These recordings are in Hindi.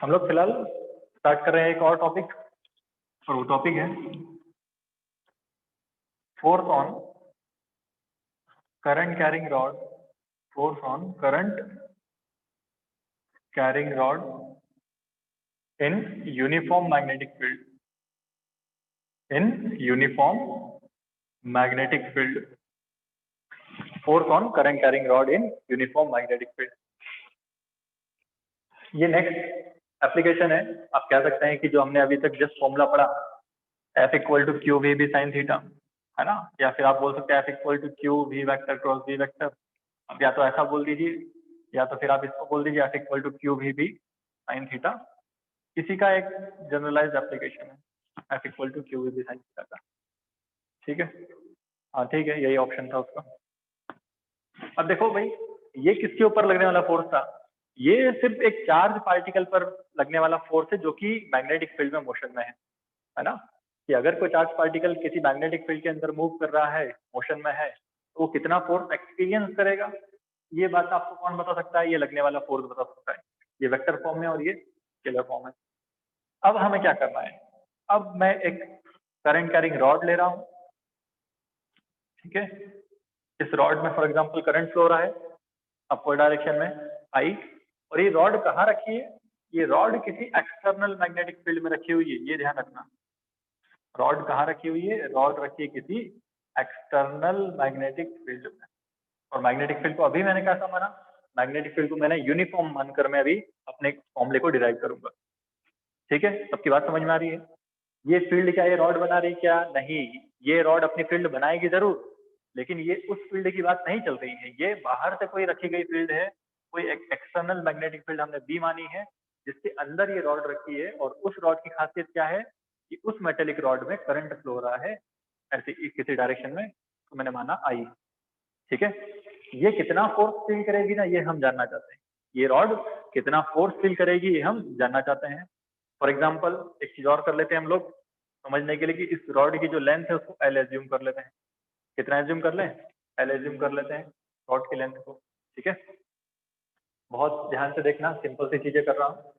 हम लोग फिलहाल स्टार्ट कर रहे हैं एक और टॉपिक, और वो टॉपिक है force on current carrying rod, force on current carrying rod in uniform magnetic field, in uniform magnetic field, force on current carrying rod in uniform magnetic field. ये नेक्स्ट एप्लीकेशन है। आप कह सकते हैं कि जो हमने अभी तक जस्ट फॉर्मूला पढ़ा F equal to Q V B sine theta, है ना, या फिर आप बोल सकते हैं F equal to Q V vector cross V vector. अब या तो ऐसा बोल दीजिए या तो फिर आप इसको बोल दीजिए F equal to Q V B sine theta. इसी का एक जनरलाइज्ड एप्लीकेशन है F equal to Q V B sine theta का। ठीक है, हाँ ठीक है, यही ऑप्शन था उसका। अब देखो भाई, ये किसके ऊपर लगने वाला फोर्स था? ये सिर्फ एक चार्ज पार्टिकल पर लगने वाला फोर्स है जो कि मैग्नेटिक फील्ड में मोशन में है ना। कि अगर कोई चार्ज पार्टिकल किसी मैग्नेटिक फील्ड के अंदर मूव कर रहा है, मोशन में है, तो वो कितना फोर्स एक्सपीरियंस करेगा, ये बात आपको कौन बता सकता है? ये लगने वाला फोर्स बता सकता है। ये वेक्टर फॉर्म में और ये स्केलर फॉर्म है। अब हमें क्या करना है? अब मैं एक करंट कैरिंग रॉड ले रहा हूँ, ठीक है। इस रॉड में फॉर एग्जाम्पल करंट फ्लो हो रहा है अपवर्ड डायरेक्शन में आई, और ये रॉड कहाँ रखी है? ये रॉड किसी एक्सटर्नल मैग्नेटिक फील्ड में रखी हुई है, ये ध्यान रखना। रॉड कहाँ रखी हुई है? रॉड रखी है किसी एक्सटर्नल मैग्नेटिक फील्ड में। और मैग्नेटिक फील्ड को अभी मैंने कैसा माना? मैग्नेटिक फील्ड को मैंने यूनिफॉर्म मानकर मैं अभी अपने फॉर्मूले को डिराइव करूंगा। ठीक है, सबकी बात समझ में आ रही है? ये फील्ड क्या ये रॉड बना रही क्या? नहीं, ये रॉड अपनी फील्ड बनाएगी जरूर, लेकिन ये उस फील्ड की बात नहीं चल रही है। ये बाहर से कोई रखी गई फील्ड है, कोई एक एक्सटर्नल मैग्नेटिक फील्ड हमने बी मानी है, जिसके अंदर ये रॉड रखी है। और उस रॉड की खासियत क्या है कि उस मेटेलिक रॉड में करंट फ्लो हो रहा है ऐसे किसी डायरेक्शन में, तो मैंने माना आई। ठीक है, ये कितना फोर्स फील करेगी ना, ये हम जानना चाहते हैं। ये रॉड कितना फोर्स फील करेगी, ये हम जानना चाहते हैं। फॉर एग्जाम्पल एक चीज और कर लेते हैं हम लोग समझने के लिए, कि इस रॉड की जो लेंथ है उसको एल एज्यूम कर लेते हैं। कितना एज्यूम कर लें? एल एज्यूम कर लेते हैं रॉड की लेंथ को। ठीक है, बहुत ध्यान से देखना, सिंपल सी चीजें कर रहा हूँ।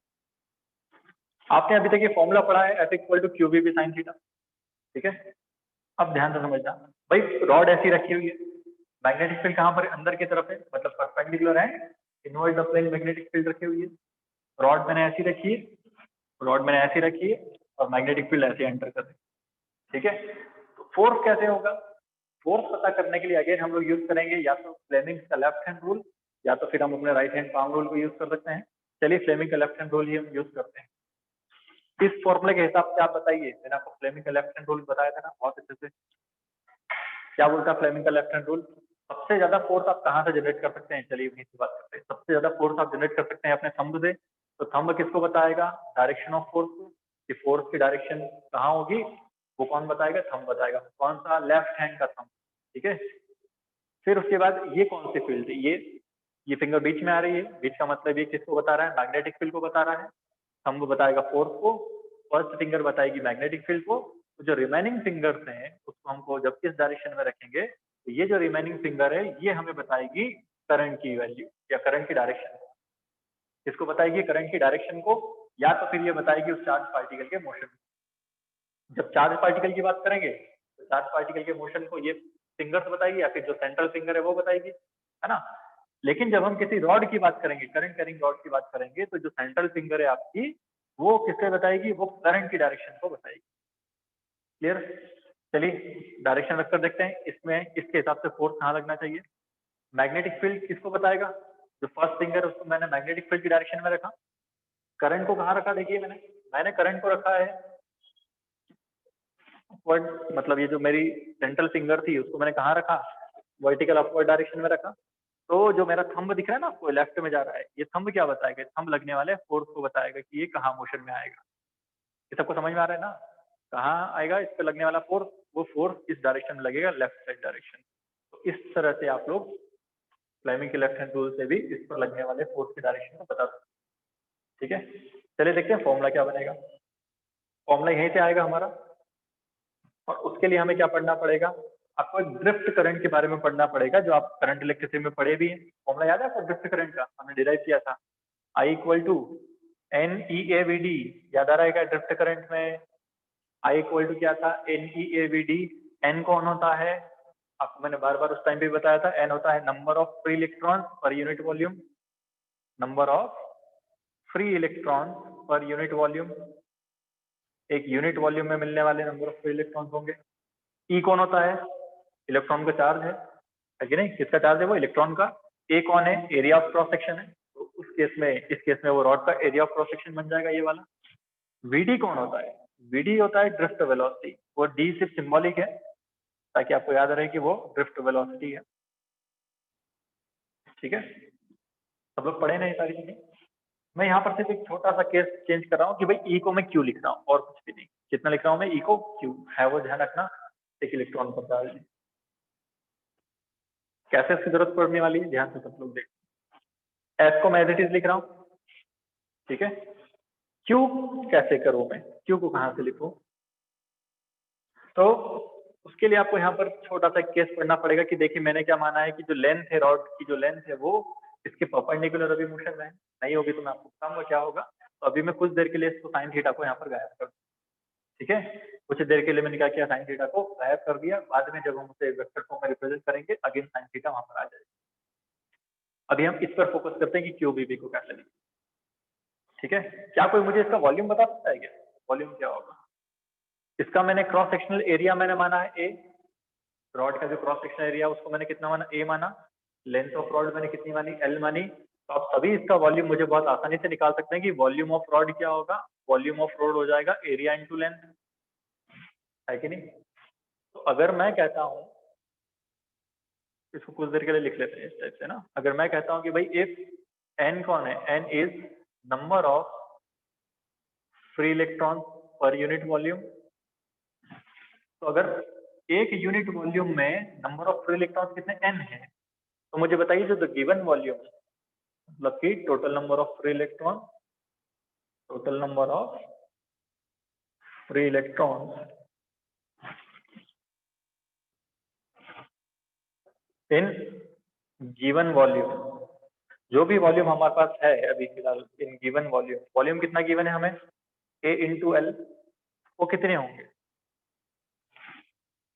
आपने अभी तक ये फॉर्मूला पढ़ा है F equal to Q B B sine theta, ठीक है। अब ध्यान से समझना भाई, रॉड ऐसी रखी हुई है, मैग्नेटिक फील्ड कहाँ पर? अंदर की तरफ है, मतलब परपेंडिकुलर है, inward the plane magnetic field रखी हुई है। रॉड मैंने ऐसी रखी है, रॉड मैंने ऐसी रखी है, और मैग्नेटिक फील्ड ऐसे एंटर कर रही है। ठीक है, तो फोर्स कैसे होगा? फोर्स पता करने के लिए अगेन हम लोग यूज करेंगे या तो फ्लेमिंग्स का लेफ्ट हैंड रूल, या तो फिर हम अपने राइट हैंड पाम रूल को यूज कर सकते हैं। चलिए फ्लेमिंग का लेफ्ट हैंड रूल ही हम यूज करते हैं। इस फॉर्मूले के हिसाब से आप बताइए, मैंने आपको फ्लेमिंग का लेफ्ट हैंड रूल बताया था ना बहुत अच्छे से। क्या बोलता है फ्लेमिंग का लेफ्ट हैंड रूल? सबसे ज्यादा फोर्स आप कहाँ से जनरेट कर सकते हैं? चलिए वहीं से बात करते हैं। सबसे ज्यादा फोर्स आप जनरेट कर सकते हैं अपने थंब से। तो थंब किसको बताएगा? डायरेक्शन ऑफ फोर्स को, कि फोर्स की डायरेक्शन कहाँ होगी वो कौन बताएगा? थंब बताएगा। कौन सा? लेफ्ट हैंड का थंब। ठीक है, फिर उसके बाद ये कौन सी फील्ड है? ये फिंगर बीच में आ रही है, बीच का मतलब ये किसको बता रहा है? मैग्नेटिक फील्ड को बता रहा है। थंब बताएगा फोर्स को, फर्स्ट फिंगर बताएगी मैग्नेटिक फील्ड को। तो जो रिमेनिंग फिंगर्स हैं उसको हमको जब इस डायरेक्शन में रखेंगे, तो ये जो रिमेनिंग फिंगर है ये हमें बताएगी करंट की वैल्यू या करंट की डायरेक्शन। किसको बताएगी? करंट की डायरेक्शन को, या तो फिर ये बताएगी उस चार्ज पार्टिकल के मोशन। जब चार्ज पार्टिकल की बात करेंगे तो चार्ज पार्टिकल के मोशन को ये फिंगर्स बताएगी, या फिर जो सेंट्रल फिंगर है वो बताएगी, है ना। लेकिन जब हम किसी रॉड की बात करेंगे, करंट कैरिंग रॉड की बात करेंगे, तो जो सेंट्रल फिंगर है आपकी, वो किससे बताएगी? वो करंट की डायरेक्शन को बताएगी। क्लियर? चलिए डायरेक्शन रखकर देखते हैं इसमें, इसके हिसाब से फोर्स कहाँ लगना चाहिए। मैग्नेटिक फील्ड किसको बताएगा? जो फर्स्ट फिंगर उसको मैंने मैग्नेटिक फील्ड की डायरेक्शन में रखा। करंट को कहाँ रखा? देखिए मैंने करंट को रखा है अपवर्ड, मतलब ये जो मेरी सेंट्रल फिंगर थी उसको मैंने कहाँ रखा? वर्टिकल अपवर्ड डायरेक्शन में रखा। तो जो मेरा थंब दिख रहा है ना आपको, लेफ्ट में जा रहा है, ये थंब क्या बताएगा? थंब लगने वाले फोर्स को बताएगा कि ये कहाँ मोशन में आएगा। ये सबको समझ में आ रहा है ना? कहाँ आएगा इस पे लगने वाला फोर्स? वो फोर्स इस डायरेक्शन में लगेगा, लेफ्ट साइड डायरेक्शन। तो इस तरह से आप लोग फ्लेमिंग के लेफ्ट हैंड रूल से भी इस पर लगने वाले फोर्स की डायरेक्शन को बता सकते हैं। ठीक है, चलिए देखते हैं फॉर्मूला क्या बनेगा। फॉर्मूला यहीं से आएगा हमारा, और उसके लिए हमें क्या पढ़ना पड़ेगा? आपको एक ड्रिफ्ट करंट के बारे में पढ़ना पड़ेगा, जो आप करंट इलेक्ट्रिसिटी में पढ़े भी हैं। फॉर्मूला याद है आपको ड्रिफ्ट करंट का? हमने डिराइव किया था, आई इक्वल टू NEAVD याद आ रहा है क्या ड्रिफ्ट करंट में? I इक्वल टू क्या था? NEAVD। N कौन होता है? आपको मैंने बार बार उस टाइम पे बताया था, N होता है number of free electron per unit volume. Number of free electron per unit volume, एक यूनिट वॉल्यूम में मिलने वाले नंबर ऑफ फ्री इलेक्ट्रॉन होंगे। E कौन होता है? इलेक्ट्रॉन का चार्ज है कि नहीं? किसका चार्ज है वो? इलेक्ट्रॉन का। A कौन है? एरिया ऑफ क्रॉस सेक्शन है, तो उस केस में, इस केस में वो रॉड का एरिया ऑफ क्रॉस सेक्शन बन जाएगा ये वाला। VD कौन होता है? VD होता है ड्रिफ्ट वेलोसिटी। वो D सिर्फ सिंबॉलिक है ताकि आपको याद रहे कि वो ड्रिफ्ट वेलोसिटी है। ठीक है, सब लोग पढ़े ना ये सारी चीजें? मैं यहाँ पर सिर्फ एक छोटा सा केस चेंज कर रहा हूँ कि भाई E को मैं Q लिख रहा हूँ और कुछ भी नहीं। कितना लिख रहा हूँ मैं? E को Q है, वो ध्यान रखना, एक इलेक्ट्रॉन पर चार्ज। कैसे इसकी जरूरत पड़ने वाली है ध्यान से सब लोग देख। S को मैं एज इट इज लिख रहा हूँ, ठीक है। Q कैसे करूँ मैं? Q को कहाँ से लिखूँ? तो उसके लिए आपको यहाँ पर छोटा सा केस पढ़ना पड़ेगा कि देखिए मैंने क्या माना है कि जो लेंथ है, रॉड की जो लेंथ है वो इसके परपेंडिकुलर अभी मोशन में है। नहीं होगी तो मैं आपको बताऊंगा क्या होगा। तो अभी मैं कुछ देर के लिए इसको साइन थीटा को यहाँ पर गायब कर दूं, ठीक है। कुछ देर के लिए मैंने क्या किया, साइन थीटा को गायब कर दिया। बाद में जब हम उसे वेक्टर फॉर्म में रिप्रेजेंट करेंगे अगेन साइन थीटा वहां पर आ जाएगा। अभी हम इस पर फोकस करते हैं कि क्यूबीबी को कैसे लिखें, ठीक है। क्या कोई मुझे इसका वॉल्यूम बता सकता है क्या? वॉल्यूम क्या होगा इसका? मैंने क्रॉस सेक्शनल एरिया मैंने माना है ए, रॉड का जो क्रॉस सेक्शनल एरिया उसको मैंने कितना माना? ए माना। लेंथ ऑफ रॉड मैंने कितनी मानी? एल मानी। तो आप सभी इसका वॉल्यूम मुझे बहुत आसानी से निकाल सकते हैं कि वॉल्यूम ऑफ रॉड क्या होगा? वॉल्यूम ऑफ रॉड हो जाएगा एरिया इंटू लेंथ, है कि नहीं? तो अगर मैं कहता हूं, इसको कुछ देर के लिए लिख लेते हैं इस टाइप से ना। अगर मैं कहता हूं कि भाई इफ एन कौन है? N is number of free electron per unit volume. तो अगर एक यूनिट वॉल्यूम में नंबर ऑफ फ्री इलेक्ट्रॉन कितने? एन है, तो मुझे बताइए जो द गिवन वॉल्यूम, मतलब कि total number of free electron, total number of free electron in given volume, जो भी वॉल्यूम हमारे पास है अभी फिलहाल इन गिवन वॉल्यूम, वॉल्यूम कितना गिवन है हमें? ए इंटू एल, वो कितने होंगे?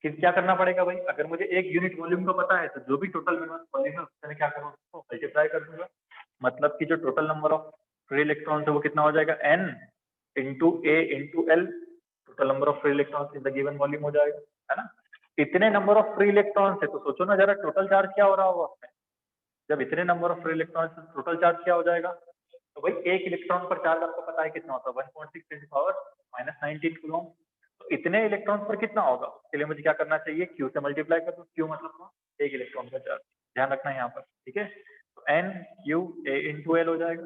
फिर क्या करना पड़ेगा भाई? अगर मुझे एक यूनिट वॉल्यूम का पता है तो जो भी टोटल वॉल्यूम है उससे मैं क्या करूँ? उसको मल्टीप्लाई कर दूंगा। मतलब कि जो total number of free electron है वो कितना हो जाएगा? N into A into L, total number of free electron in the given volume हो जाएगा, है ना। इतने नंबर ऑफ फ्री इलेक्ट्रॉन है तो सोचो ना जरा टोटल चार्ज क्या हो रहा होगा उसमें। जब इतने नंबर ऑफ फ्री इलेक्ट्रॉन से टोटल चार्ज क्या हो जाएगा? तो भाई एक इलेक्ट्रॉन पर चार्ज आपको पता है कितना होता है? 1.6 × 10⁻⁹ कूलम। तो इतने इलेक्ट्रॉन पर कितना होगा? उसके लिए मुझे क्या करना चाहिए? क्यू से मल्टीप्लाई कर दो। क्यू मतलब एक इलेक्ट्रॉन का चार्ज, ध्यान रखना है यहाँ पर, ठीक है। तो N Q A into L हो जाएगा।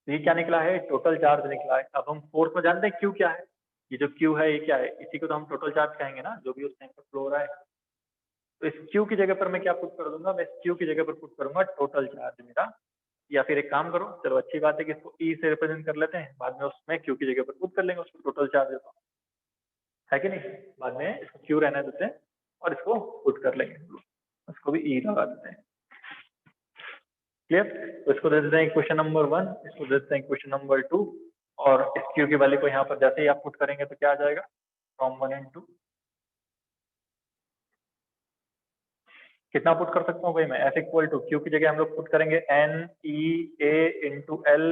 तो ये क्या निकला है? टोटल चार्ज निकला है। अब हम फोर्स में जानते हैं क्यू क्या है। ये जो क्यू है ये क्या है? इसी को तो हम टोटल चार्ज कहेंगे ना, जो भी उस टाइम पर फ्लो हो रहा है। तो इस क्यू की जगह पर मैं क्या पुट कर दूंगा? मैं इस क्यू की जगह पर पुट करूंगा टोटल चार्ज मेरा। या फिर एक काम करो, चलो अच्छी बात है कि इसको ई से रिप्रेजेंट कर लेते हैं, बाद में उसमें क्यू की जगह पर पुट कर लेंगे उसको टोटल चार्ज देता हूँ, है कि नहीं। बाद में इसको क्यू रहने देते हैं और इसको पुट कर लेंगे, इसको भी ई लगा देते हैं। क्लियर? तो इसको दे देते हैं क्वेश्चन नंबर 1, इसको दे देते हैं क्वेश्चन नंबर 2, और इस क्यू की वैल्यू को यहाँ पर जैसे ही आप पुट करेंगे तो क्या आ जाएगा? फ्रॉम 1 and 2 कितना पुट कर सकता हूँ भाई मैं? एफ इक्वल टू क्यू की जगह हम लोग पुट करेंगे एन ई ए इंटू एल,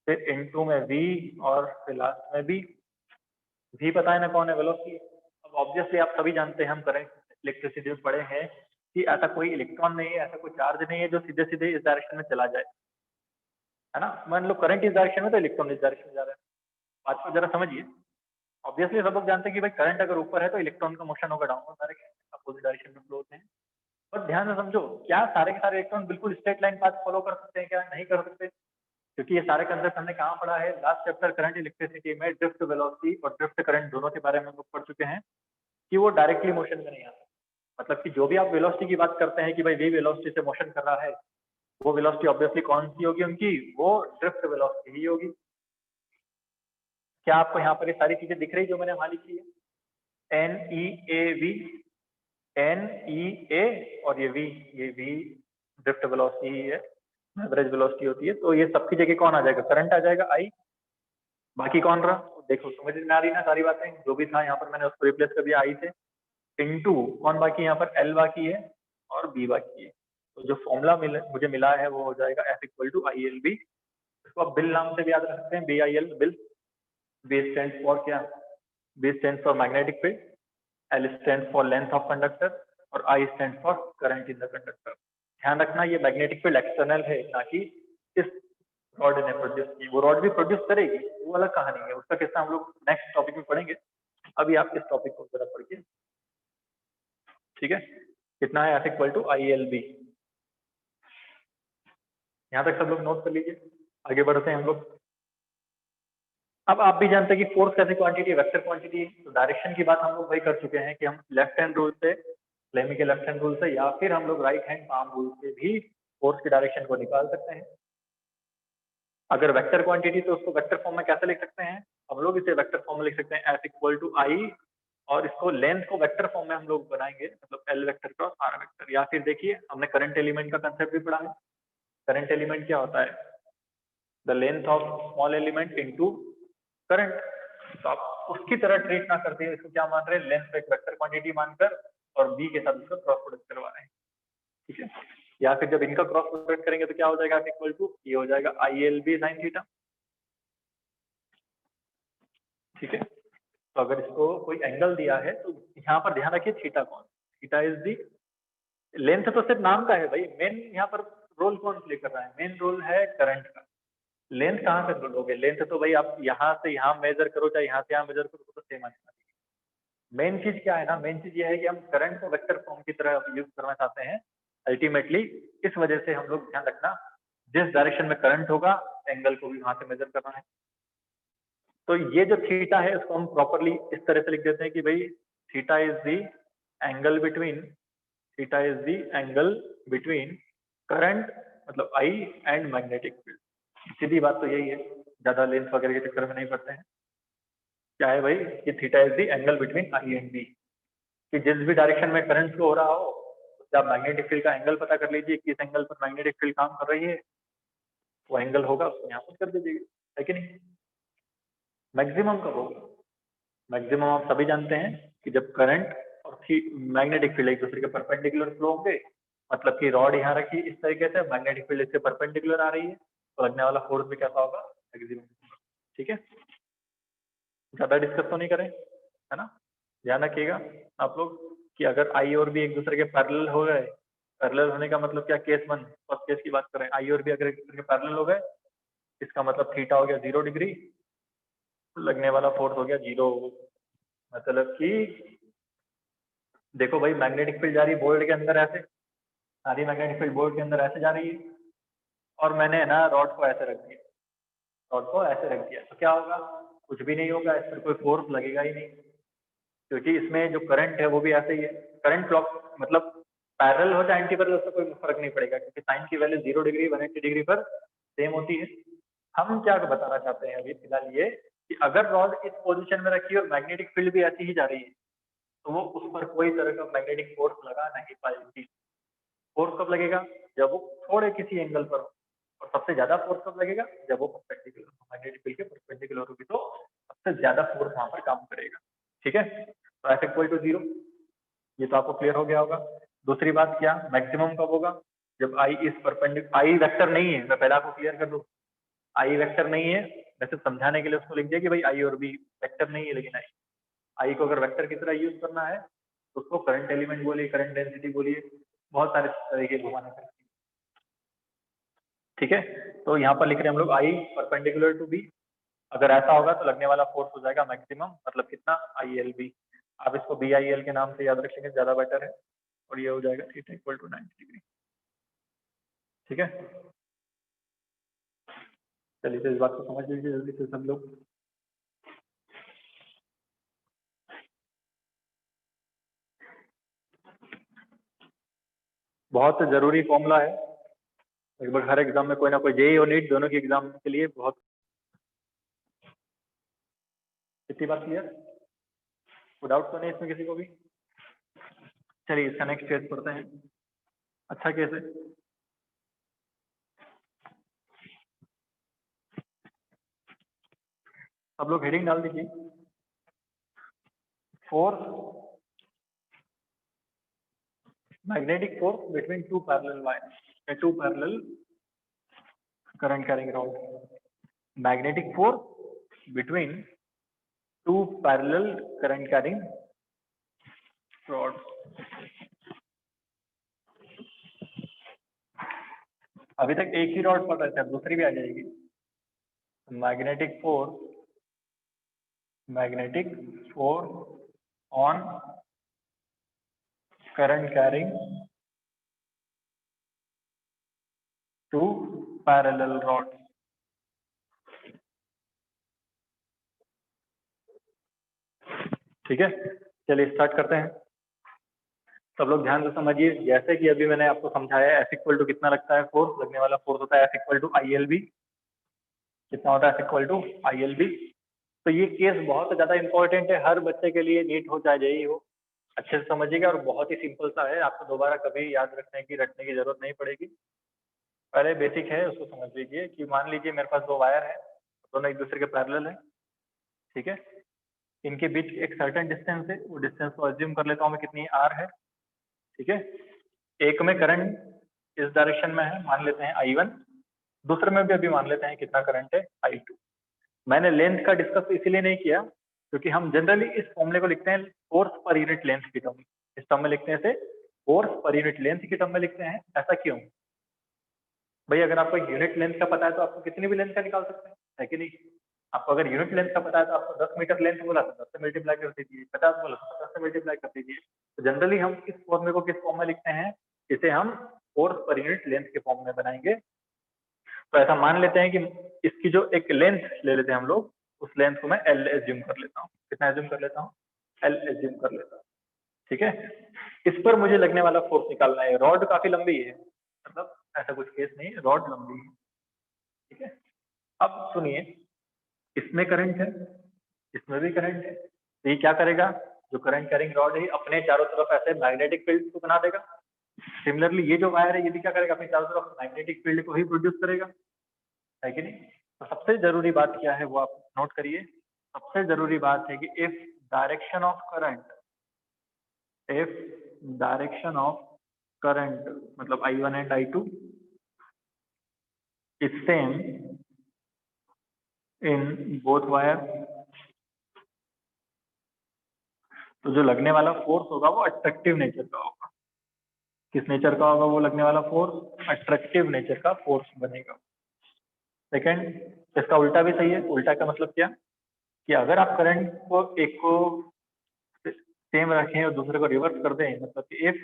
फिर इंटू में वी, और फिर लास्ट में बी। वी पता है ना कौन है? वेलोसिटी। अब ऑब्वियसली आप सभी जानते हैं, हम करंट इलेक्ट्रिसिटी में पढ़े हैं कि ऐसा कोई इलेक्ट्रॉन नहीं है, ऐसा कोई चार्ज नहीं है जो सीधे सीधे इस डायरेक्शन में चला जाए, है ना। मान लो करंट इस डायरेक्शन में तो इलेक्ट्रॉन इस डायरेक्शन में जा रहा है। बात को जरा समझिए। ऑब्वियसली सब लोग जानते हैं कि भाई करंट अगर ऊपर है तो इलेक्ट्रॉन का मोशन होगा डाउनवर्ड डायरेक्शन, अपोजिट डायरेक्शन में फ्लो होते हैं। पर ध्यान से समझो, क्या सारे के सारे इलेक्ट्रॉन बिल्कुल स्ट्रेट लाइन पाथ फॉलो कर सकते हैं? क्या नहीं कर सकते? क्योंकि ये सारे कंसेप्ट हमने कहाँ पढ़ा है? लास्ट चैप्टर करंट इलेक्ट्रिसिटी में ड्रिफ्ट वेलोसिटी और ड्रिफ्ट करंट दोनों के बारे में हम लोग पढ़ चुके हैं कि वो डायरेक्टली मोशन में नहीं आता। मतलब कि जो भी आप वेलोसिटी की बात करते हैं कि भाई वी वेलोसिटी से मोशन कर रहा है, वो वेलोसिटी ऑब्वियसली कौन सी होगी उनकी? वो ड्रिफ्ट वेलोसिटी ही होगी। क्या आपको यहाँ पर ये सारी चीजें दिख रही जो मैंने वहां लिखी है? N E A V, N E A और ये वी ड्रिफ्ट वेलोसिटी ही है। एवरेज वेलोसिटी होती है। तो ये सबकी जगह कौन आ जाएगा, करंट आ जाएगा आई, बाकी कौन रहा, देखो समझ में आ रही ना सारी बातें, जो भी था यहाँ पर मैंने उसको रिप्लेस कर दिया आई से, इनटू कौन बाकी यहाँ पर एल बाकी है और बी बाकी है। तो जो फॉर्मूला मुझे मिला है वो हो जाएगा F equal to I L B. इसको आप बिल नाम से भी याद रख सकते हैं, B I L bill. B stand for क्या, B stand for magnetic field, L stand for length of conductor और I stand for current in the conductor. ध्यान रखना ये मैग्नेटिक फील्ड एक्सटर्नल है, ना कि इस रॉड ने प्रोड्यूस की। वो रॉड भी प्रोड्यूस करेगी, वो अलग कहानी है, उसका किस्सा हम लोग नेक्स्ट टॉपिक में पढ़ेंगे। अभी आप इस टॉपिक को जरा पढ़िए, ठीक है। कितना है, F equal to I L B. यहाँ तक सब लोग नोट कर लीजिए, आगे बढ़ते हैं हम लोग। अब आप भी जानते हैं कि फोर्स कैसे क्वांटिटी है, वेक्टर क्वांटिटी है। तो डायरेक्शन की बात हम लोग वही कर चुके हैं कि हम लेफ्ट हैंड रूल से, लेमी के लेफ्ट हैंड रूल से, या फिर हम लोग राइट हैंड पाम रूल से भी फोर्स की डायरेक्शन को निकाल सकते हैं। अगर वेक्टर क्वांटिटी तो उसको वेक्टर फॉर्म में कैसे लिख सकते हैं, हम लोग इसे वेक्टर फॉर्म में लिख सकते हैं एफ इक्वल टू आई, और इसको लेंथ को वेक्टर फॉर्म में हम लोग बनाएंगे, मतलब L vector cross R vector. या फिर देखिए हमने करंट एलिमेंट का कंसेप्ट भी पढ़ा है। करंट एलिमेंट क्या होता है, the length of small element into current. तो आप उसकी तरह ट्रीट ना करते हैं, इसको क्या मान रहे हैं, लेंथ को एक वेक्टर क्वांटिटी मानकर और बी के साथ इसका क्रॉस प्रोडक्ट करवा रहे हैं, ठीक है। या फिर जब इनका क्रॉस प्रोडक्ट करेंगे तो क्या हो जाएगा, इक्वल टू ये हो जाएगा I L B sine theta, ठीक है। तो अगर इसको कोई एंगल दिया है तो यहाँ पर ध्यान रखिए थीटा कौन, थीटा इज दी लेंथ। तो सिर्फ नाम का है भाई, मेन यहाँ पर रोल कौन प्ले कर रहा है, मेन रोल है करंट का। लेंथ कहाँ से लोगे, लेंथ तो भाई आप यहाँ से यहाँ मेजर करो चाहे यहाँ से यहाँ मेजर करो तो सेम आएगा। मेन चीज क्या है ना, मेन चीज ये है कि हम करंट को वेक्टर फॉर्म की तरह यूज करना चाहते हैं अल्टीमेटली। इस वजह से हम लोग ध्यान रखना, जिस डायरेक्शन में करंट होगा एंगल को भी वहां से मेजर करना है। तो ये जो थीटा है इसको हम प्रॉपरली इस तरह से लिख देते हैं कि भाई theta is the angle between, theta is the angle between current मतलब आई एंड मैग्नेटिक फील्ड। सीधी बात तो यही है, ज्यादा लेंथ वगैरह के चक्कर में नहीं पड़ते हैं। क्या है भाई कि theta is the angle between I and B, कि जिस भी डायरेक्शन में करंट फ्लो हो रहा हो उससे आप मैग्नेटिक फील्ड का एंगल पता कर लीजिए, किस एंगल पर मैग्नेटिक फील्ड काम कर रही है, वो एंगल होगा उसको यहाँ पर कर दीजिएगा, है कि नहीं। मैक्सिमम कब होगा, मैक्सिमम आप सभी जानते हैं कि जब करंट और मैग्नेटिक फील्ड एक दूसरे के परपेंडिकुलर फ्लो होंगे, मतलब कि रॉड यहाँ रखी इस तरीके से, मैग्नेटिक फील्ड इसके परपेंडिकुलर आ रही है, तो लगने वाला फोर्स भी कैसा होगा, मैक्सिमम, ठीक है। ज्यादा डिस्कस तो नहीं करें, है ना। ध्यान रखिएगा आप लोग कि अगर आई और बी एक दूसरे के पैरेलल हो गए, पैरेलल होने का मतलब क्या, केस वन फर्स्ट केस की बात करें, आई और बी अगर एक दूसरे के पैरेलल हो गए, इसका मतलब थीटा हो गया 0 डिग्री, लगने वाला फोर्स हो गया 0। मतलब कि देखो भाई मैग्नेटिक फील्ड जा रही है बोर्ड के अंदर ऐसे, सारी मैग्नेटिक फील्ड बोर्ड के अंदर ऐसे जा रही है, और मैंने ना रॉड को ऐसे रख दिया, रॉड को ऐसे रख दिया, तो क्या होगा, कुछ भी नहीं होगा, इस पर कोई फोर्स लगेगा ही नहीं, क्योंकि इसमें जो करंट है वो भी ऐसे ही है। करंट क्लॉक मतलब पैरेलल हो चाहे एंटी पैरेलल, उससे कोई फर्क नहीं पड़ेगा, क्योंकि साइन की वैल्यू 0 डिग्री 180 डिग्री पर सेम होती है। हम क्या बताना चाहते हैं अभी फिलहाल ये कि अगर रॉड इस पोजीशन में रखी और मैग्नेटिक फील्ड भी ऐसी ही जा रही है, तो वो उस पर कोई तरह का मैग्नेटिक फोर्स लगा नहीं पाएगी। फोर्स कब लगेगा, जब वो थोड़े किसी एंगल पर हो, और सबसे ज्यादा फोर्स कब लगेगा, जब वो परपेंडिकुलर हो, मैग्नेटिक फील्ड के परपेंडिकुलर होगी तो सबसे ज्यादा फोर्स वहां पर काम करेगा, ठीक है। तो एफ इक्वल टू 0, ये तो आपको क्लियर हो गया होगा। दूसरी बात क्या, मैक्सिमम कब होगा, जब आई इस परपेंडिकुलर, आई वेक्टर नहीं है, मैं पहले आपको क्लियर कर दूं, आई वेक्टर नहीं है, वैसे समझाने के लिए उसको लिख दिया कि भाई आई और बी वेक्टर नहीं है, लेकिन आई को अगर वेक्टर की तरह यूज करना है तो उसको करंट एलिमेंट बोलिए, करंट डेंसिटी बोलिए, बहुत सारे तरीके घुमाने का, ठीक है। तो यहाँ पर लिख रहे हैं हम लोग आई परपेंडिकुलर टू बी, अगर ऐसा होगा तो लगने वाला फोर्स हो जाएगा मैक्सिमम, मतलब कितना, आई एल बी। आप इसको बी आई एल के नाम से याद रखेंगे ज्यादा बेटर है, और ये हो जाएगा थीटा इक्वल टू 90 डिग्री, ठीक है। चलिए तो इस बात को समझ लीजिए जल्दी से सब लोग। बहुत जरूरी फॉर्मूला है, लगभग हर एग्जाम में कोई ना कोई, जेई और नीट दोनों की एग्जाम के लिए बहुत। कितनी बात क्लियर, कोई डाउट तो नहीं इसमें किसी को भी। चलिए इसका नेक्स्ट केस पढ़ते हैं। अच्छा केस है, सब लोग हेडिंग डाल दीजिए। Force, magnetic force between two parallel wire, two parallel current carrying rod. Magnetic force between two parallel current carrying rod. अभी तक एक ही रॉड पढ़ रहे थे, अब दूसरी भी आ जाएगी। Magnetic force on current carrying two parallel rod. ठीक है, चलिए स्टार्ट करते हैं। सब लोग ध्यान से समझिए, जैसे कि अभी मैंने आपको समझाया, F इक्वल टू कितना लगता है फोर्स, लगने वाला फोर्स होता है F इक्वल टू ILB। कितना होता है F इक्वल टू ILB। तो ये केस बहुत ज्यादा इंपॉर्टेंट है हर बच्चे के लिए, नीट हो चाहे जेई हो, अच्छे से समझिएगा। और बहुत ही सिंपल सा है, आपको दोबारा कभी याद रखने की जरूरत नहीं पड़ेगी। पहले बेसिक है उसको समझ लीजिए कि मान लीजिए मेरे पास दो वायर है, दोनों एक दूसरे के पैरेलल है। ठीक है, इनके बीच एक सर्टेन डिस्टेंस है, वो डिस्टेंस को अज्यूम कर लेता हूँ मैं, कितनी R है। ठीक है, एक में करंट इस डायरेक्शन में है, मान लेते हैं I1, दूसरे में भी अभी मान लेते हैं कितना करंट है I2। मैंने लेंथ का डिस्कस इसीलिए नहीं किया क्योंकि हम जनरली इस फॉर्मूले को लिखते हैं फोर्स पर यूनिट लेंथ की टर्म, इस टर्म में लिखते हैं इसे फोर्स पर यूनिट लेंथ की टर्म में लिखते हैं। ऐसा क्यों भाई? अगर आपको यूनिट लेंथ का पता है तो आपको कितनी भी लेंथ का निकाल सकते हैं, है कि नहीं? आपको अगर यूनिट लेंथ का पता है तो आपको 10 मीटर लेंथ बोला तो 10 से मल्टीप्लाई कर दीजिए, 50 बोला तो 50 से मल्टीप्लाई कर दीजिए। तो जनरली हम इस फॉर्मूले को किस फॉर्म में लिखते हैं? इसे हम फोर्स पर यूनिट लेंथ के फॉर्म में बनाएंगे। तो ऐसा मान लेते हैं कि इसकी जो एक लेंथ ले लेते हैं हम लोग, उस लेंथ को मैं L एज्यूम कर लेता हूँ। कितना एज्यूम कर लेता हूँ? L एज्यूम कर लेता हूँ। ठीक है, इस पर मुझे लगने वाला फोर्स निकालना है। रॉड काफी लंबी है, मतलब ऐसा कुछ केस नहीं है, रॉड लंबी है। ठीक है, अब सुनिए, इसमें करंट है, इसमें भी करंट है, तो ये क्या करेगा? जो करंट कैरिंग रॉड है अपने चारों तरफ ऐसे मैग्नेटिक फील्ड को बना देगा। सिमिलरली ये जो वायर है ये भी क्या करेगा? अपने चारों तरफ मैग्नेटिक फील्ड को ही प्रोड्यूस करेगा, है कि नहीं? तो सबसे जरूरी बात क्या है वो आप नोट करिए। सबसे जरूरी बात है कि इफ डायरेक्शन ऑफ करंट मतलब I1 and I2 is same in both wire, तो जो लगने वाला फोर्स होगा वो अट्रैक्टिव नेचर का होगा। किस नेचर का होगा वो लगने वाला फोर्स? अट्रैक्टिव नेचर का फोर्स बनेगा। सेकंड, इसका उल्टा भी सही है। उल्टा का मतलब क्या? कि अगर आप करंट को एक को सेम रखें और दूसरे को रिवर्स कर दें, मतलब कि if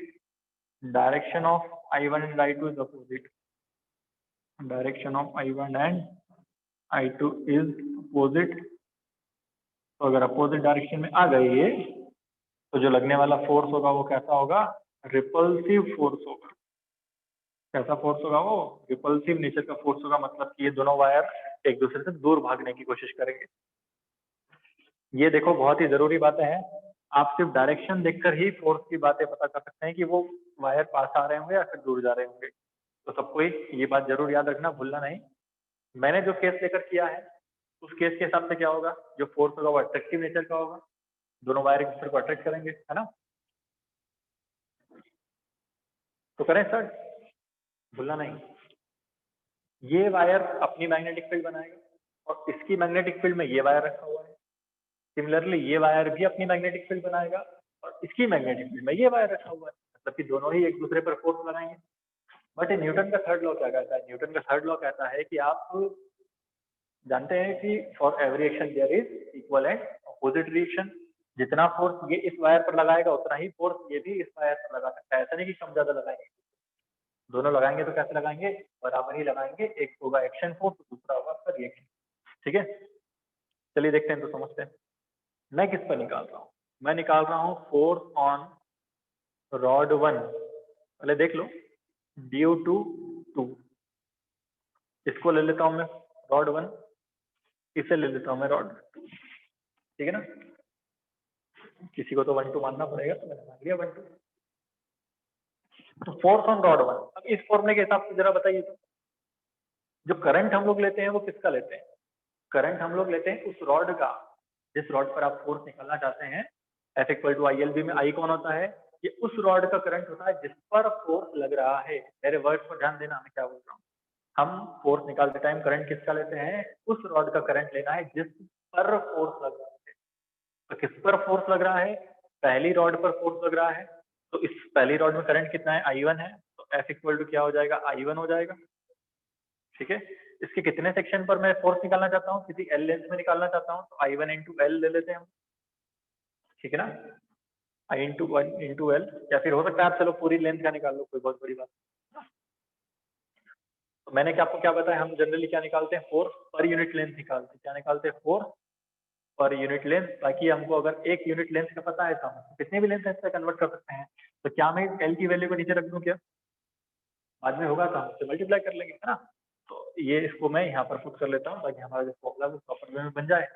direction of I1 and I2 is opposite, direction of I1 and I2 is opposite, तो अगर अपोजिट डायरेक्शन में आ गई ये, तो जो लगने वाला फोर्स होगा वो कैसा होगा? रिपल्सिव फोर्स होगा। कैसा फोर्स होगा वो? रिपल्सिव नेचर का फोर्स होगा। मतलब कि ये दोनों वायर एक दूसरे से दूर भागने की कोशिश करेंगे। ये देखो बहुत ही जरूरी बातें हैं, आप सिर्फ डायरेक्शन देखकर ही फोर्स की बातें पता कर सकते हैं कि वो वायर पास आ रहे होंगे या फिर दूर जा रहे होंगे। तो सबको ये बात जरूर याद रखना, भूलना नहीं। मैंने जो केस लेकर किया है उस केस के हिसाब से क्या होगा? जो फोर्स होगा वो अट्रैक्टिव नेचर का होगा, दोनों वायर एक दूसरे को अट्रैक्ट करेंगे, है ना? तो करें सर, भूलना नहीं। ये वायर अपनी मैग्नेटिक फील्ड बनाएगा और इसकी मैग्नेटिक फील्ड में ये वायर रखा हुआ है। सिमिलरली ये वायर भी अपनी मैग्नेटिक फील्ड बनाएगा और इसकी मैग्नेटिक फील्ड में ये वायर रखा हुआ है, मतलब कि दोनों ही एक दूसरे पर फोर्स लगाएंगे। बट न्यूटन का थर्ड लॉ क्या कहता है? न्यूटन का थर्ड लॉ कहता है कि आप जानते हैं कि for every action there is equal and opposite reaction. जितना फोर्स ये इस वायर पर लगाएगा उतना ही फोर्स ये भी इस वायर पर लगा सकता है। ऐसा नहीं कि कम ज्यादा लगाएंगे, दोनों लगाएंगे तो कैसे लगाएंगे? बराबर ही लगाएंगे। एक होगा एक्शन फोर्स, दूसरा होगा आपका रिएक्शन। ठीक है, चलिए देखते हैं, तो समझते हैं। मैं किस पर निकाल रहा हूँ? मैं निकाल रहा हूँ फोर्स ऑन रॉड 1। पहले देख लो, ड्यू टू 2, इसको ले लेता हूँ मैं रॉड 1, इसे ले लेता हूँ मैं रॉड 2। ठीक है ना? किसी को तो 1 2 मानना पड़ेगा, तो मैंने मान लिया 1 2। तो फोर्स ऑन रॉड 1। अब इस फॉर्मूले के हिसाब से जरा बताइए तो, जो करंट हम लोग लेते हैं वो किसका लेते हैं? करंट हम लोग लेते हैं उस रॉड का जिस रॉड पर आप फोर्स निकालना चाहते हैं। F इक्वल टू ILB में I कौन होता है? ये उस रॉड का करंट होता है जिस पर फोर्स लग रहा है। मेरे वर्ड पर ध्यान देना मैं क्या बोल रहा हूँ। हम फोर्स निकालते टाइम करंट किसका लेते हैं? उस रॉड का करंट लेना है जिस पर फोर्स लग रहा है। तो किस पर फोर्स लग रहा है? पहली रॉड पर फोर्स लग रहा है। तो इस पहली रॉड में करंट कितना है? I1 है। तो F इक्वल टू क्या हो जाएगा? I1 हो जाएगा। ठीक है। इसके कितने सेक्शन पर मैं फोर्स निकालना चाहता हूँ? किसी L लेंथ में निकालना चाहता हूँ तो I1 इंटू एल ले लेते हैं हम। ठीक है ना? I into one into L, या फिर हो सकता है आप चलो पूरी लेंथ का निकाल लो, कोई बहुत बड़ी बात नहीं। तो मैंने क्या आपको क्या बताया, हम जनरली क्या निकालते हैं? फोर्स पर यूनिट लेंथ निकालते हैं। क्या निकालते हैं? फोर्स पर यूनिट लेंथ। ताकि हमको अगर एक यूनिट लेंथ का पता है तो हम कितने भी लेंथ से कन्वर्ट कर सकते हैं। तो क्या मैं एल की वैल्यू को नीचे रख दूं क्या? बाद में होगा तो हम उससे मल्टीप्लाई कर लेंगे, है ना? तो ये इसको मैं यहाँ पर पुट कर लेता हूँ ताकि हमारा जो फॉर्मूला वो प्रॉपर वे में बन जाए।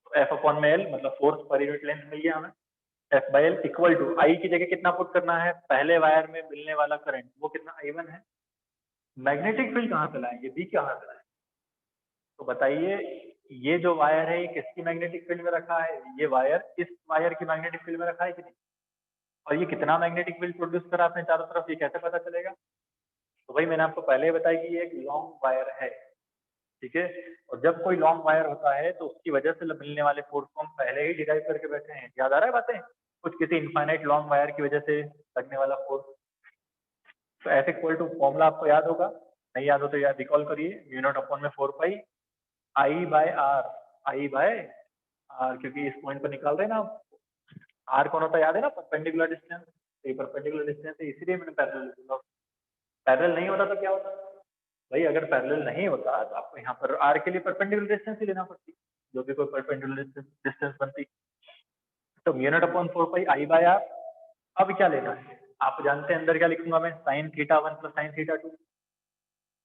तो एफ अपॉन में एल मतलब फोर्स पर यूनिट लेंथ मिल गया हमें। F by L equal to I की जगह कितना पुट करना है? पहले वायर में मिलने वाला करंट वो कितना? I1 है। मैग्नेटिक फील्ड कहाँ से लाएंगे? बी कहाँ से लाएंगे? तो बताइए, ये जो वायर है ये किसकी मैग्नेटिक फील्ड में रखा है? ये वायर इस वायर की मैग्नेटिक फील्ड में रखा है कि नहीं? और ये कितना मैग्नेटिक फील्ड प्रोड्यूस करा आपने चारों तरफ, ये कैसे पता चलेगा? तो भाई मैंने आपको पहले ही बताया कि ये एक लॉन्ग वायर है। ठीक है। और जब कोई लॉन्ग वायर होता है तो उसकी वजह से मिलने वाले फोर्स को हम पहले ही डिराइव करके बैठे हैं। याद आ रहा है बातें? कुछ किसी इनफाइनाइट लॉन्ग वायर की वजह से लगने वाला फोर्स। तो एफ इक्वल टू फॉर्मूला आपको याद होगा, नहीं याद हो तो याद रिकॉल करिए। म्यू नॉट अपॉन में 4 pi I by R. I by R, क्योंकि इस पॉइंट पर निकाल रहे हैं ना आप। आर कौन होता है? याद है ना? Perpendicular distance. ये परपेंडिकुलर डिस्टेंस है, इसीलिए मैंने पैरेलल। पैरेलल नहीं होता तो क्या होता? भाई अगर पैरेलल नहीं होता तो आपको यहाँ पर आर के लिए परपेंडिकुलर डिस्टेंस ही लेना पड़ती, जो भी कोई परपेंडिकुलर डिस्टेंस बनती। तो mu naught upon 4 pi I by R. अब क्या लेना है? आप जानते हैं अंदर क्या लिखूंगा मैं? Sine theta 1 plus sine theta 2।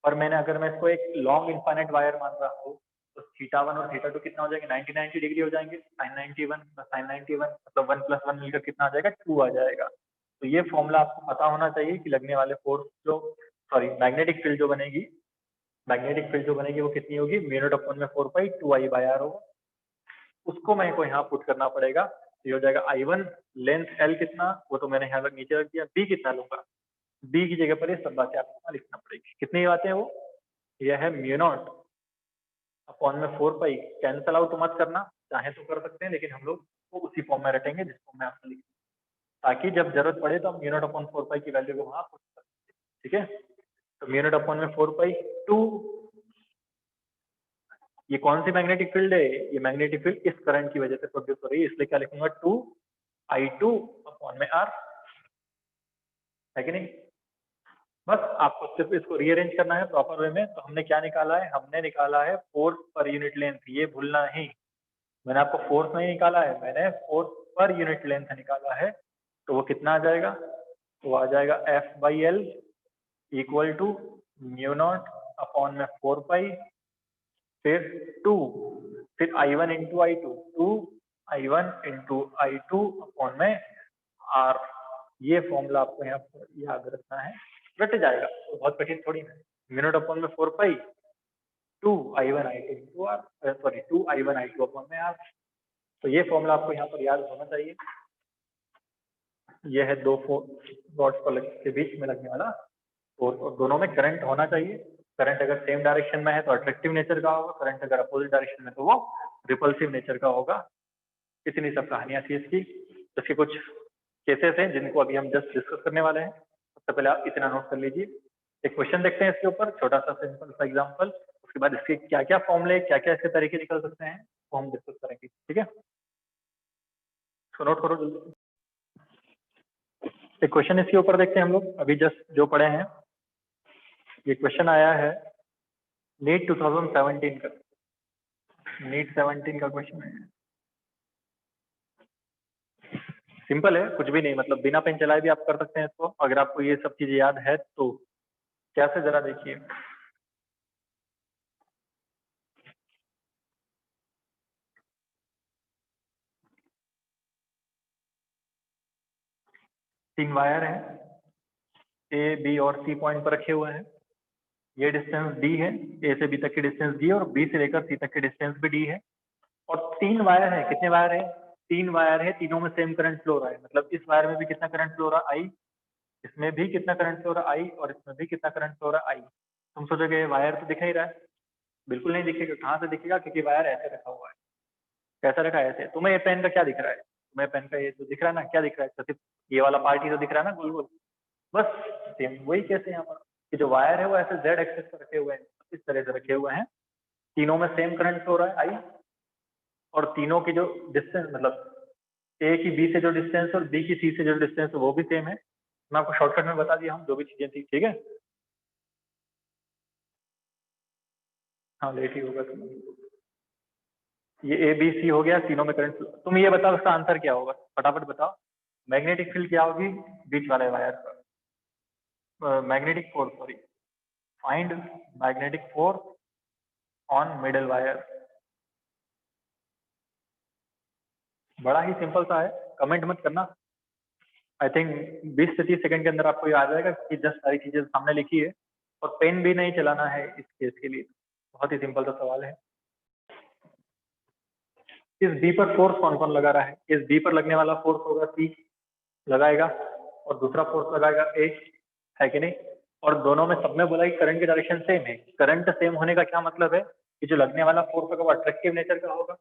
और मैंने अगर मैं इसको एक लॉन्ग इनफाइनाइट वायर मान रहा हूँ तो थीटा 1 और थीटा 2 कितना हो जाएंगे? 90 डिग्री हो जाएंगे। साइन 91 प्लस साइन 91 मतलब 1 प्लस 1 मिलकर कितना आ जाएगा? 2 आ जाएगा। तो ये फॉर्मूला आपको पता होना चाहिए कि लगने वाले फोर्स जो, सॉरी मैग्नेटिक फील्ड जो बनेगी, मैग्नेटिक फील्ड जो बनेगी वो कितनी होगी? म्यू नॉट अपॉन में 4 पाई 2 आई बाय आर होगा। उसको मेरे को यहाँ पुट करना पड़ेगा। तो ये हो जाएगा I1 लेंथ L कितना, वो तो मैंने यहाँ तक नीचे रख दिया। B कितना लूंगा? B की जगह पर ये सब बातें आपको लिखना पड़ेगी। कितनी बातें हैं वो? यह है म्यू नॉट अपॉन में 4 पाई। कैंसल आउट मत करना, चाहे तो कर सकते हैं लेकिन हम लोग वो उसी फॉर्म में रखेंगे जिसको मैं आपको लिख, ताकि जब जरूरत पड़े तो हम म्यू नॉट अपॉन 4 पाई की वैल्यू को वहां पुट कर सकते हैं। ठीक है। तो म्यू नॉट अपॉन में 4 पाई 2, ये कौन सी मैग्नेटिक फील्ड है? ये मैग्नेटिक फील्ड इस करंट की वजह से प्रोड्यूस हो रही है, इसलिए क्या लिखूंगा? 2 I2 अपॉन में R, है कि नहीं? बस आपको सिर्फ इसको रीअरेंज करना है प्रॉपर वे में। तो हमने क्या निकाला है? हमने निकाला है फोर्स पर यूनिट लेंथ। ये भूलना नहीं, मैंने आपको फोर्स नहीं निकाला है, मैंने फोर्स पर यूनिट लेंथ निकाला है। तो वो कितना आ जाएगा? वो आ जाएगा F by L equal to mu naught upon में 4 पाई, फिर 2, फिर I1 into I two, 2 I1 into I two upon में R। ये फॉर्मूला आपको यहाँ पर याद रखना है, रट जाएगा तो बहुत कठिन थोड़ी है। म्यू नॉट अपॉन में 4 पाई 2 I1 I2 into R, sorry 2 I1 I2 upon में R। तो ये फॉर्मूला आपको यहाँ पर याद होना चाहिए। ये है दो रॉड्स के बीच में लगने वाला फोर्स, और दोनों में करंट होना चाहिए। करंट अगर सेम डायरेक्शन में है तो अट्रैक्टिव नेचर का होगा, करंट अगर अपोजिट डायरेक्शन में तो वो रिपल्सिव नेचर का होगा। इतनी सब कहानियां थी इसकी। इसके कुछ केसेस हैं जिनको अभी हम जस्ट डिस्कस करने वाले हैं। सबसे पहले आप इतना नोट कर लीजिए। एक क्वेश्चन देखते हैं इसके ऊपर, छोटा सा सिंपल सा एग्जाम्पल। उसके बाद इसके क्या क्या फॉर्मूले, क्या क्या इसके तरीके निकल सकते हैं वो हम डिस्कस करेंगे। ठीक है, तो नोट करो जल्दी। एक क्वेश्चन इसके ऊपर देखते हैं हम लोग, अभी जस्ट जो पढ़े हैं। ये क्वेश्चन आया है नीट 2017 का, नीट 17 का क्वेश्चन है। सिंपल है, कुछ भी नहीं, मतलब बिना पेन चलाए भी आप कर सकते हैं इसको, अगर आपको ये सब चीजें याद है तो। कैसे, जरा देखिए। तीन वायर हैं, ए बी और सी पॉइंट पर रखे हुए हैं। ये डिस्टेंस डी है, ए से बी तक की डिस्टेंस डी है और बी से लेकर सी तक की डिस्टेंस भी डी है। और 3 वायर है, कितने वायर है? 3 वायर है, तीनों में सेम करंट फ्लो हो रहा है, मतलब इस वायर में भी कितना करंट फ्लो हो रहा है? आई। इसमें भी कितना करंट फ्लो हो रहा है? आई। और इसमें भी कितना करंट फ्लो हो रहा है? आई। तुम सोचोगे वायर तो दिख ही रहा है, बिल्कुल नहीं दिखेगा। कहाँ से दिखेगा? क्योंकि वायर ऐसे रखा हुआ है। कैसा रखा है? ऐसे। तुम्हें ये पेन का क्या दिख रहा है? तुम्हें पेन का ये जो दिख रहा है ना, क्या दिख रहा है? तो सिर्फ ये वाला पार्ट ही तो दिख रहा है ना, गोल गोल। बस सेम वही कैसे यहाँ पर कि जो वायर है वो ऐसे जेड एक्सिस पर रखे हुए हैं, इस तरह से रखे हुए हैं। तीनों में सेम करंट फ्लो हो रहा है, आई। और तीनों की जो डिस्टेंस, मतलब ए की बी से जो डिस्टेंस है और बी की सी से जो डिस्टेंस है वो भी सेम है। मैं आपको शॉर्टकट में बता दिया हूँ जो भी चीजें थी, ठीक है। हाँ लेट ही होगा तुम। ये ए बी सी हो गया, तीनों में करंट। तुम ये बताओ इसका आंसर क्या होगा, फटाफट बताओ। मैग्नेटिक फील्ड क्या होगी बीच वाले वायर पर? Magnetic force, sorry. Find magnetic force on middle wire. बड़ा ही सिंपल सा है, कमेंट मत करना। आई थिंक 20 से 30 सेकंड के अंदर आपको ये आ जाएगा कि जस्ट सारी चीजें सामने लिखी है। और पेन भी नहीं चलाना है इस केस के लिए। बहुत ही सिंपल सा सवाल है। इस बी पर फोर्स कौन कौन लगा रहा है? इस बी पर लगने वाला फोर्स होगा सी, लगाएगा। और दूसरा फोर्स लगाएगा ए, है कि नहीं? और दोनों में सब में बोला कि करंट की डायरेक्शन सेम है। करंट सेम होने का क्या मतलब है कि जो लगने वाला फोर्स होगा वो अट्रैक्टिव नेचर का होगा।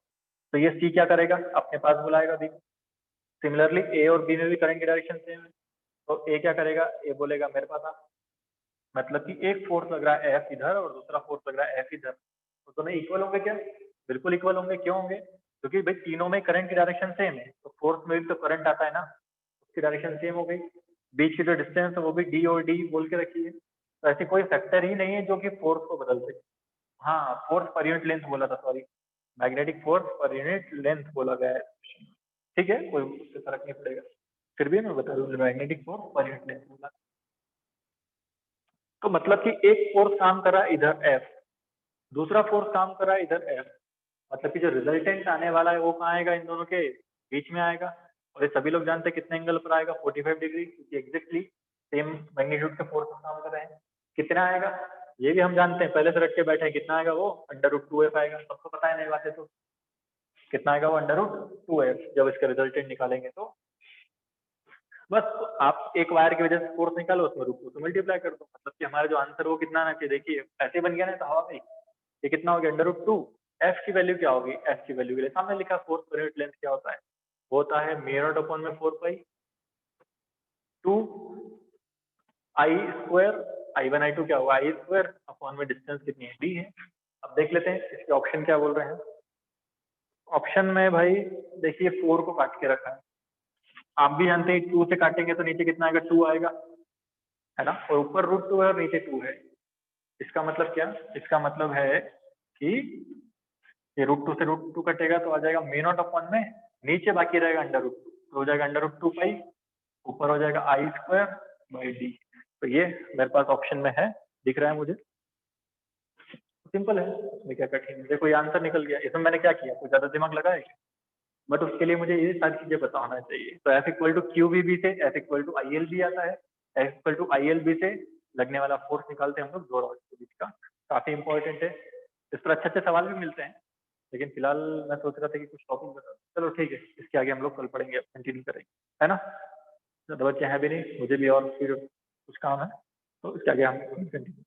तो ये सी क्या करेगा? अपने पास बुलाएगा बी। सिमिलरली ए और बी में भी करंट की डायरेक्शन सेम है, तो ए क्या करेगा? ए बोलेगा मेरे पास आ। मतलब कि एक फोर्स लग रहा है एफ इधर और दूसरा फोर्स लग रहा है एफ इधर, तो दोनों इक्वल होंगे क्या? बिल्कुल इक्वल होंगे। क्यों होंगे? क्योंकि भाई तीनों में करंट की डायरेक्शन सेम है, तो फोर्स में भी तो करंट आता है ना, उसकी डायरेक्शन सेम हो गई। बीच की जो डिस्टेंस है वो भी डी और डी बोल के रखी है, तो ऐसी कोई फैक्टर ही नहीं है जो कि फोर्स को बदल सके। हाँ, फोर्स पर यूनिट लेंथ बोला था, सॉरी। मैग्नेटिक फोर्स पर यूनिट लेंथ बोला गया है। ठीक है, कोई उससे फर्क नहीं पड़ेगा। फिर भी मैं बता दूं, मैग्नेटिक फोर्स पर यूनिट लेंथ बोला। तो मतलब कि एक फोर्स काम कर रहा है इधर एफ, दूसरा फोर्स काम कर रहा है इधर एफ। मतलब कि जो रिजल्टेंट आने वाला है वो कहाँ आएगा? इन दोनों के बीच में आएगा। और ये सभी लोग जानते हैं कितने एंगल पर आएगा? 45 डिग्री, क्योंकि एग्जैक्टली सेम मैग्नीट्यूड के फोर्स काम कर रहे हैं। कितना आएगा ये भी हम जानते हैं, पहले से रख के बैठे हैं। कितना आएगा वो? √2f आएगा। सबको पता है, नहीं बातें तो। कितना आएगा वो? √2f। जब इसका रिजल्टेंट निकालेंगे तो बस आप एक वायर की वजह से फोर्स निकालो, उसमें √2 से मल्टीप्लाई कर दो। मतलब कि हमारा जो आंसर वो कितना आना चाहिए? देखिए ऐसे बन गया ना, तो हवा में ये कितना हो गया? √2। एफ की वैल्यू क्या होगी? एफ की वैल्यू के लिए सामने लिखा, फोर्स पर यूनिट लेंथ क्या होता है? वो होता है μ0/4 पाई 2 आई स्क्वायर। I1 I2 क्या होगा? आई स्क्वायर अपॉन में डिस्टेंस कितनी है? डी है। अब देख लेते हैं इसके ऑप्शन क्या बोल रहे हैं। ऑप्शन में भाई देखिए 4 को काट के रखा है। आप भी जानते हैं 2 से काटेंगे तो नीचे कितना आएगा? 2 आएगा, है ना। और ऊपर √2 है और नीचे 2 है। इसका मतलब क्या? इसका मतलब है कि ये √2 से √2 कटेगा तो आ जाएगा μ0 में, नीचे बाकी रहेगा √2, तो हो जाएगा √2 पाई, ऊपर हो जाएगा आई स्क्वायर बाई डी। तो ये मेरे पास ऑप्शन में है, दिख रहा है मुझे। सिंपल है, इसमें क्या कठिन है? देखो ये आंसर निकल गया। इसमें मैंने क्या किया? कुछ ज्यादा दिमाग लगाया क्या? बट उसके लिए मुझे ये सारी चीजें पता होना चाहिए। तो F=QVB से F=ILB आता है। F=ILB से लगने वाला फोर्स निकालते हैं हम लोग दो रॉड के बीच का। काफी इंपॉर्टेंट है, इस पर अच्छे अच्छे सवाल भी मिलते हैं। लेकिन फिलहाल मैं सोच रहा था कि कुछ टॉपिक बता। चलो ठीक है, इसके आगे हम लोग कल पढ़ेंगे, कंटिन्यू करेंगे, है ना। ज्यादा बच्चे हैं भी नहीं, मुझे भी और फिर कुछ काम है, तो इसके आगे हम कंटिन्यू